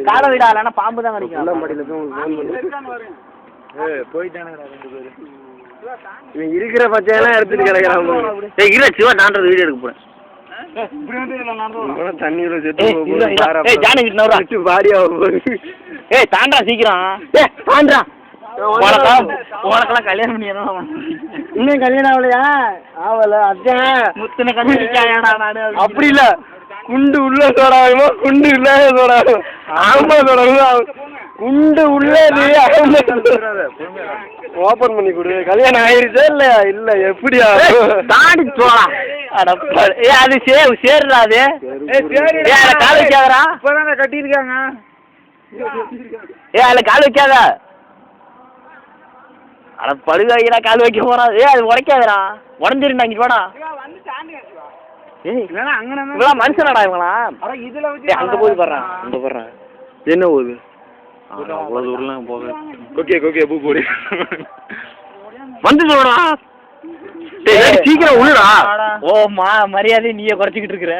காடை வீடா இல்லைன்னா பாம்பு தான் கிடைக்கும். இவன் இருக்கிற பச்சையெல்லாம் எடுத்துட்டு கிடைக்கிறான். சிவா நான்றது வீடியோ எடுக்க போறேன். தண்ணியோட செத்து பாடியா தாண்டா சீக்கிரம் தாண்டா. உனக்கெல்லாம் கல்யாணம் பண்ணிடணும். இன்னும் கல்யாணம் ஆகலையா? ஆவல அதான் முத்தின கல்யாணம். அப்படி இல்ல, குண்டு உள்ள சோடாகுமோ குண்டு இல்லாத சோடாகும். ஆமா சோடாகும். குண்டு உள்ளது ஓபன் பண்ணி கொடு. கல்யாணம் ஆயிருச்சா இல்லையா? இல்ல எப்படியா தாண்டி சோடா. அது சேருடா. அது கால் வைக்காதரா? இப்பதாங்க கட்டியிருக்காங்க. அதுல கால் வைக்காத. அட பழுதாகிறா கால் வைக்க போறா. அது உடைக்காதரா, உடஞ்சிருந்தா. இங்க போடா. இவங்களாம் மனுஷனாடா இவங்களா? அங்க போய் போடுறான். அங்க போடுறான். என்ன போகுது? அவ்வளோ தூரம்லாம் போக. ஓகே பூ போடு. வந்து சொல்றா. சீக்கிரம் உள்ளடா. ஓ மரியாதை நீயே குறைச்சிக்கிட்டு இருக்கிற.